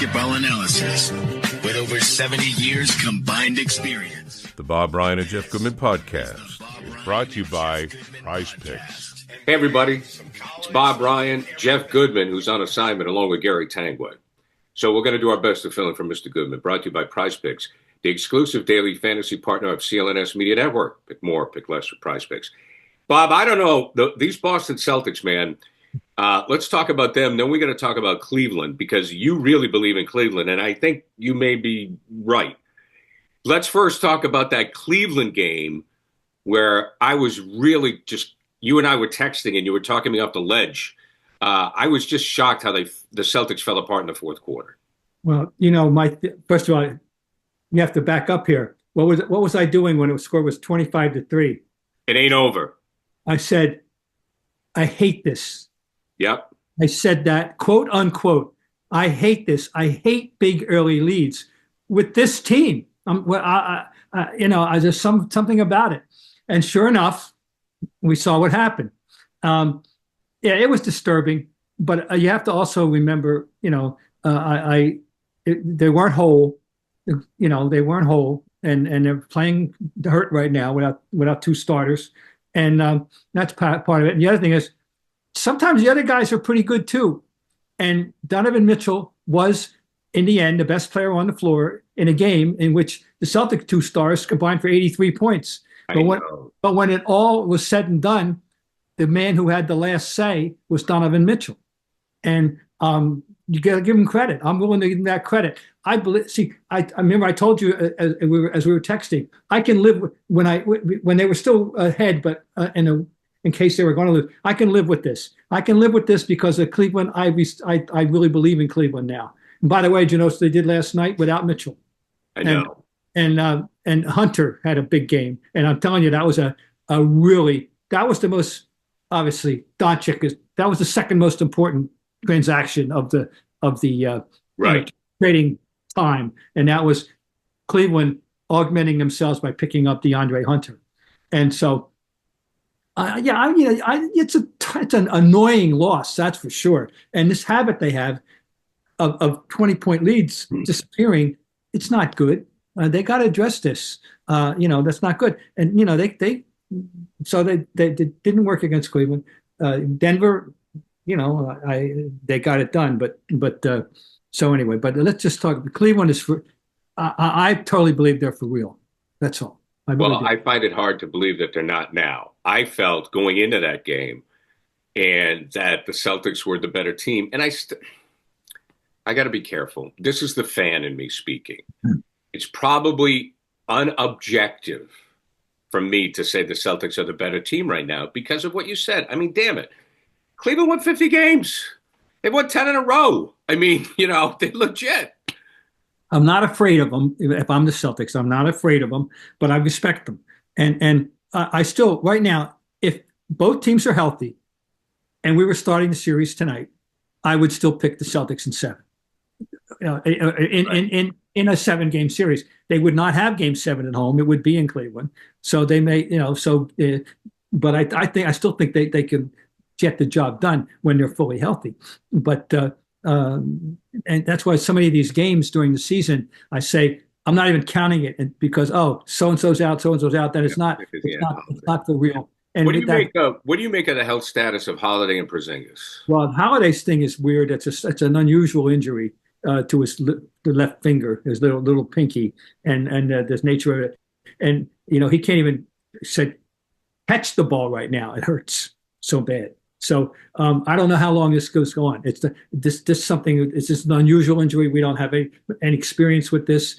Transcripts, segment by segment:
basketball analysis with over 70 years combined experience. The Bob Ryan and Jeff Goodman podcast is brought to you by Prizepicks. Hey, everybody. It's Bob Ryan, Jeff Goodman, who's on assignment along with Gary Tanguay. So we're going to do our best to fill in for Mr. Goodman, brought to you by Prizepicks, the exclusive daily fantasy partner of CLNS Media Network. Pick more, pick less with Prizepicks. Bob, I don't know. These Boston Celtics, man, let's talk about them. Then we're going to talk about Cleveland because you really believe in Cleveland, and I think you may be right. Let's first talk about that Cleveland game where I was really just – you and I were texting and you were talking me off the ledge. I was just shocked how the Celtics fell apart in the fourth quarter. Well, you know, first of all, you have to back up here. What was I doing when the score was 25-3? It ain't over. I said, I hate this. Yep. I said that, quote unquote. I hate this. I hate big early leads with this team. There's something about it. And sure enough, we saw what happened. Yeah, it was disturbing, but you have to also remember, they weren't whole. They weren't whole, and they're playing hurt right now without two starters, and that's part of it. And the other thing is, sometimes the other guys are pretty good too. And Donovan Mitchell was, in the end, the best player on the floor in a game in which the Celtics two stars combined for 83 points. But when it all was said and done, the man who had the last say was Donovan Mitchell. And you got to give him credit. I'm willing to give him that credit. I remember I told you as we were texting, I can live with when they were still ahead, but in case they were going to lose, I can live with this. I can live with this because of Cleveland. I really believe in Cleveland now. And by the way, did you notice what they did last night without Mitchell? I know. And Hunter had a big game. And I'm telling you, that was that was the most, obviously, Doncic that was the second most important transaction of the right trading time, and that was Cleveland augmenting themselves by picking up DeAndre Hunter. And so, it's an annoying loss, that's for sure. And this habit they have of 20-point leads disappearing, it's not good. They got to address this. That's not good. And they didn't work against Cleveland. Denver, they got it done. But so anyway, but let's just talk. Cleveland is for. I totally believe they're for real. That's all. I find it hard to believe that they're not now. I felt going into that game, and that the Celtics were the better team. And I got to be careful. This is the fan in me speaking. It's probably unobjective for me to say the Celtics are the better team right now because of what you said. I mean, damn it. Cleveland won 50 games. They won 10 in a row. I mean, they're legit. I'm not afraid of them. If I'm the Celtics, I'm not afraid of them, but I respect them. And I still, right now, if both teams are healthy and we were starting the series tonight, I would still pick the Celtics in 7. In a 7-game series. They would not have game 7 at home. It would be in Cleveland. So they may, but I still think they can get the job done when they're fully healthy. But, and that's why so many of these games during the season, I say, I'm not even counting it because, so-and-so's out, then it's not for real. And what do you make of the health status of Holiday and Porzingis? Well, Holiday's thing is weird. It's an unusual injury to his the left finger, his little pinky, and there's nature of it. And he can't even catch the ball right now. It hurts so bad. So I don't know how long this goes on. It's this something. It's just an unusual injury. We don't have any experience with this.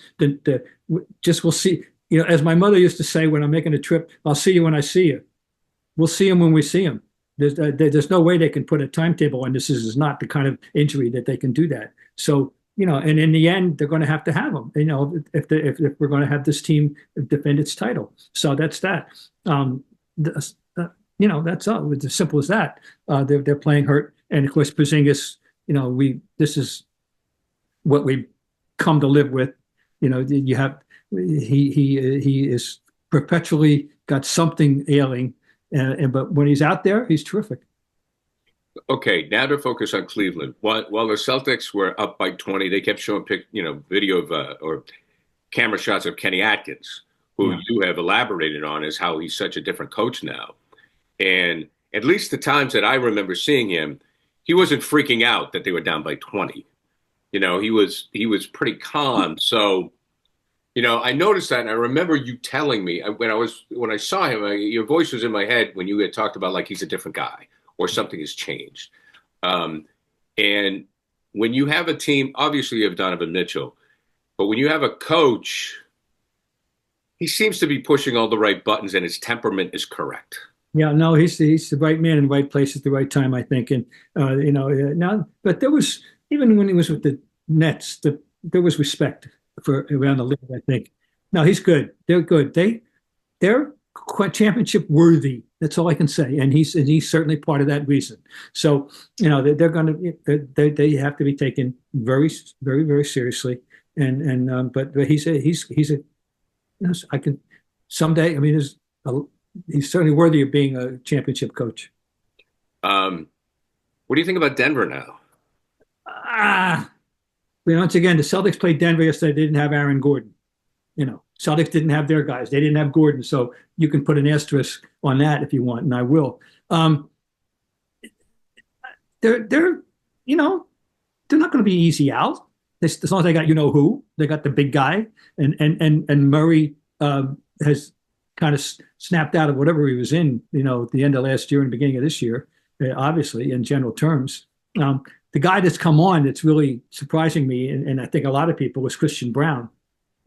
Just we'll see. As my mother used to say when I'm making a trip, I'll see you when I see you. We'll see him when we see him. There's no way they can put a timetable on this. This is not the kind of injury that they can do that. So, and in the end, they're going to have him, if we're going to have this team defend its title. So that's that. That's all. It's as simple as that. They're playing hurt. And of course, Porzingis, this is what we've come to live with. You have, he is perpetually got something ailing. But when he's out there, he's terrific. Okay, now to focus on Cleveland. While the Celtics were up by 20, they kept showing video of or camera shots of Kenny Atkins, who Yeah. you have elaborated on as how he's such a different coach now. And at least the times that I remember seeing him, he wasn't freaking out that they were down by 20. He was pretty calm. So, I noticed that, and I remember you telling me when I saw him, your voice was in my head when you had talked about like he's a different guy or something has changed. And when you have a team, obviously you have Donovan Mitchell, but when you have a coach, he seems to be pushing all the right buttons, and his temperament is correct. Yeah, no, he's the right man in the right place at the right time, I think. And now, but there was, even when he was with the Nets, there was respect for around the league, I think. No, he's good. They're good. They're quite championship worthy. That's all I can say. And he's certainly part of that reason. So they're going to they have to be taken very, very, very seriously. But he's a I can someday. I mean, he's certainly worthy of being a championship coach. What do you think about Denver now? Once again, the Celtics played Denver yesterday. They didn't have Aaron Gordon. Celtics didn't have their guys. They didn't have Gordon. So you can put an asterisk on that if you want, and I will. They're not going to be easy out. As long as they got who, they got the big guy, and Murray has kind of snapped out of whatever he was in, at the end of last year and the beginning of this year, obviously in general terms. The guy that's come on that's really surprising me, and I think a lot of people, was Christian Brown.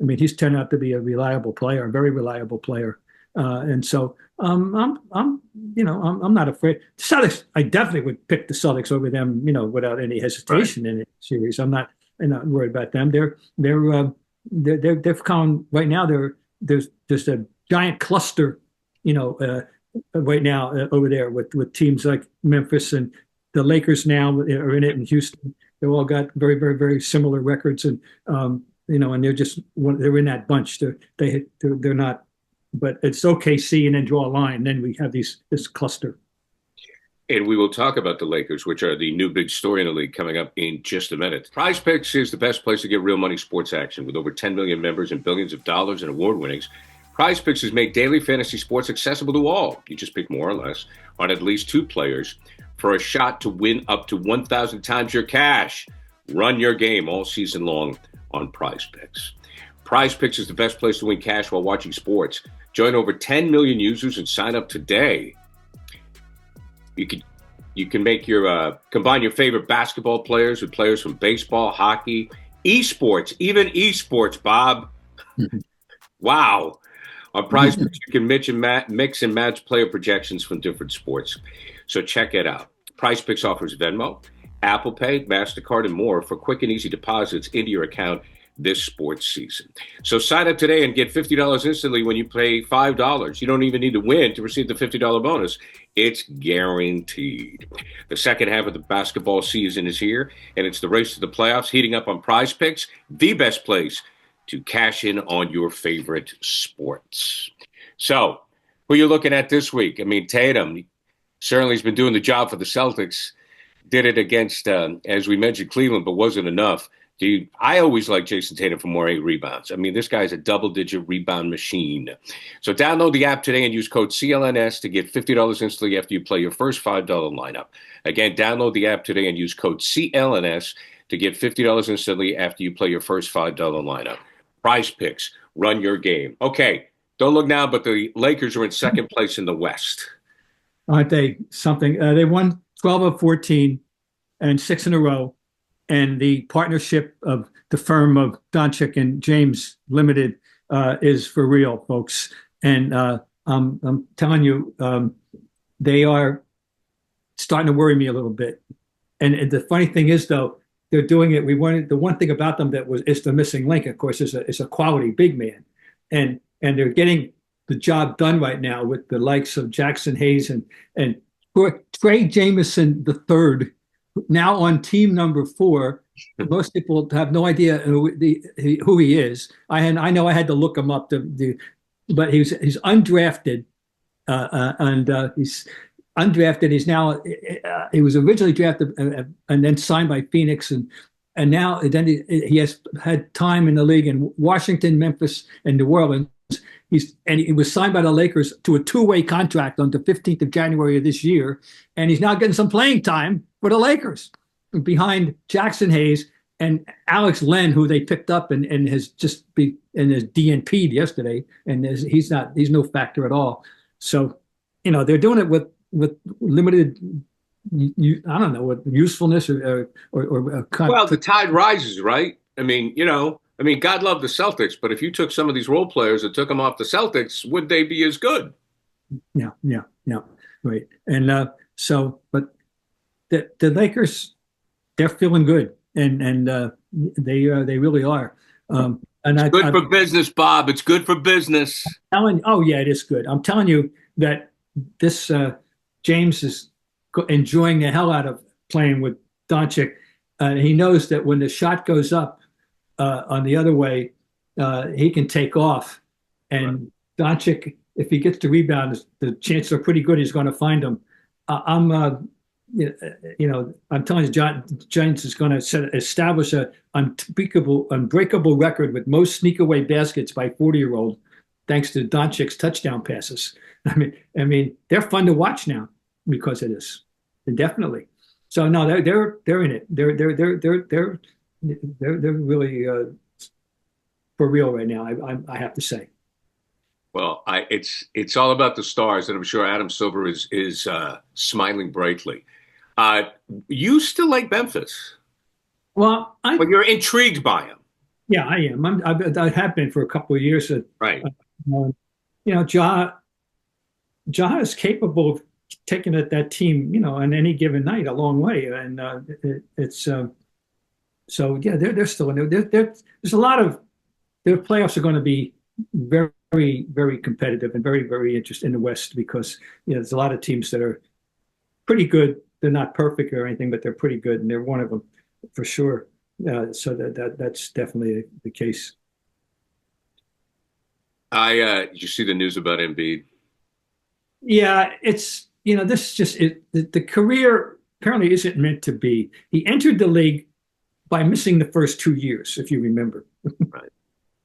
I mean, he's turned out to be a reliable player, a very reliable player, and so I'm not afraid. The Celtics, I definitely would pick the Celtics over them, without any hesitation in the series. I'm not worried about them. They're calm right now. There's just a giant cluster, right now over there with teams like Memphis, and the Lakers now are in it, in Houston. They've all got very, very, very similar records, and and they're in that bunch. They're not, but it's OKC, and then draw a line. Then we have this cluster. And we will talk about the Lakers, which are the new big story in the league, coming up in just a minute. Prizepicks is the best place to get real money sports action. With over 10 million members and billions of dollars in award winnings, Prizepicks has made daily fantasy sports accessible to all. You just pick more or less on at least two players for a shot to win up to 1,000 times your cash. Run your game all season long on Prizepicks. Prizepicks is the best place to win cash while watching sports. Join over 10 million users and sign up today. You can make combine your favorite basketball players with players from baseball, hockey, esports, even esports, Bob. Wow. On Prizepicks, you can mix and match player projections from different sports. So check it out. Prizepicks offers Venmo, Apple Pay, MasterCard, and more for quick and easy deposits into your account this sports season. So sign up today and get $50 instantly when you pay $5. You don't even need to win to receive the $50 bonus. It's guaranteed. The second half of the basketball season is here, and it's the race to the playoffs heating up on Prizepicks, the best place to cash in on your favorite sports. So, who are you looking at this week? I mean, Tatum certainly has been doing the job for the Celtics. Did it against, as we mentioned, Cleveland, but wasn't enough. I always like Jason Tatum for more 8 rebounds. I mean, this guy's a double-digit rebound machine. So download the app today and use code CLNS to get $50 instantly after you play your first $5 lineup. Again, download the app today and use code CLNS to get $50 instantly after you play your first $5 lineup. Prizepicks, run your game. Okay, don't look now, but the Lakers are in second place in the West. Aren't they something? They won 12 of 14 and 6 in a row. And the partnership of the firm of Doncic and James Limited is for real, folks. And I'm telling you, they are starting to worry me a little bit. And the funny thing is, though, they're doing it. The one thing about them is the missing link, of course, is a quality big man, and they're getting the job done right now with the likes of Jackson Hayes and Trey Jamison III. Now on team number 4, most people have no idea who he is. I know I had to look him up, but he's undrafted, and undrafted. He's now he was originally drafted and then signed by Phoenix, and now then he has had time in the league in Washington, Memphis, and New Orleans. He was signed by the Lakers to a two-way contract on the 15th of January of this year, and he's now getting some playing time for the Lakers behind Jackson Hayes and Alex Len, who they picked up and has just been and is DNP'd yesterday, and he's no factor at all. So, they're doing it with limited, I don't know, what usefulness or well, the tide rises, right? I mean, God love the Celtics, but if you took some of these role players and took them off the Celtics, would they be as good? Yeah, right. And but the Lakers, they're feeling good, and they really are. And it's good for business, Bob. It's good for business. It is good. I'm telling you that this James is enjoying the hell out of playing with Doncic. He knows that when the shot goes up on the other way, he can take off. And right. Doncic, if he gets the rebound, the chances are pretty good he's going to find him. I'm telling you, James is going to establish an unbreakable record with most sneak-away baskets by 40-year-old, thanks to Doncic's touchdown passes. I mean, they're fun to watch now because of this, definitely. So no, they're in it. They're really for real right now. I have to say. Well, it's all about the stars, and I'm sure Adam Silver is smiling brightly. You still like Memphis? Well, but you're intrigued by him. Yeah, I am. I have been for a couple of years. Right. Ja is capable of taking that team, on any given night a long way, and it's so yeah, they're still in there. There's a lot of their playoffs are going to be very, very, very competitive and very, very interesting in the West because there's a lot of teams that are pretty good. They're not perfect or anything, but they're pretty good, and they're one of them for sure. So that's definitely the case. Did you see the news about Embiid? Yeah, it's this is just the career apparently isn't meant to be. He entered the league by missing the first 2 years, if you remember.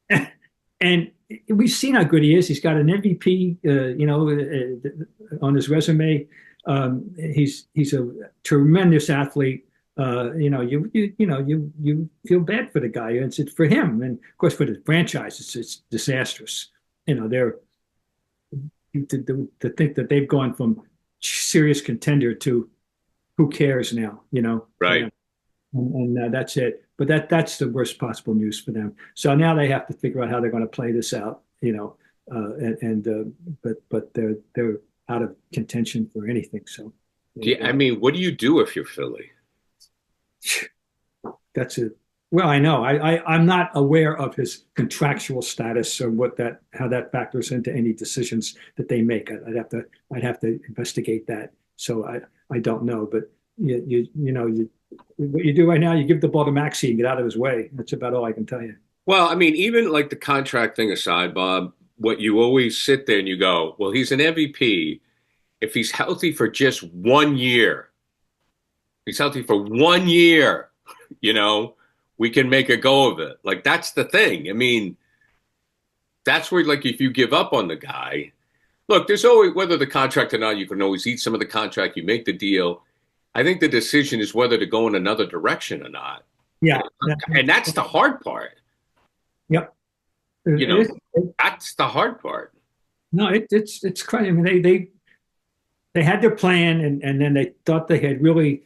Right. And we've seen how good he is. He's got an MVP, on his resume. He's a tremendous athlete. You feel bad for the guy. It's for him, and of course for the franchise, it's disastrous. They're to think that they've gone from serious contender to who cares now. Right. And that's it. But that's the worst possible news for them. So now they have to figure out how they're going to play this out. But they're out of contention for anything. So. Yeah, what do you do if you're Philly? That's it. Well, I know. I'm not aware of his contractual status or how that factors into any decisions that they make. I'd have to investigate that. So I don't know. But what you do right now, you give the ball to Maxey and get out of his way. That's about all I can tell you. Well, even like the contract thing aside, Bob, what you always sit there and you go, well, he's an MVP. If he's healthy for just 1 year, we can make a go of it. Like, that's the thing. That's where, like, if you give up on the guy, look, there's always, whether the contract or not, you can always eat some of the contract, you make the deal. I think the decision is whether to go in another direction or not. Yeah. And that's the hard part. Yep. That's the hard part. No, it's crazy. They had their plan, and then they thought they had really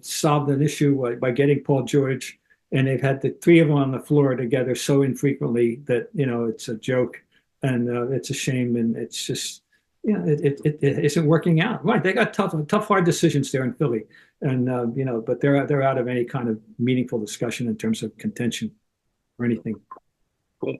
solved an issue by getting Paul George, and they've had the three of them on the floor together so infrequently that it's a joke, and it's a shame, and it's just it isn't working out. Right? They got tough, hard decisions there in Philly, and but they're out of any kind of meaningful discussion in terms of contention or anything. Cool.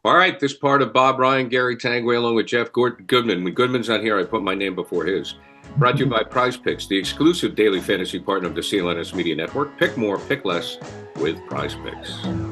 All right, this part of Bob Ryan, Gary Tanguay, along with Jeff Goodman. When Goodman's not here, I put my name before his. Brought to you by Prizepicks, the exclusive daily fantasy partner of the CLNS Media Network. Pick more, pick less with Prizepicks.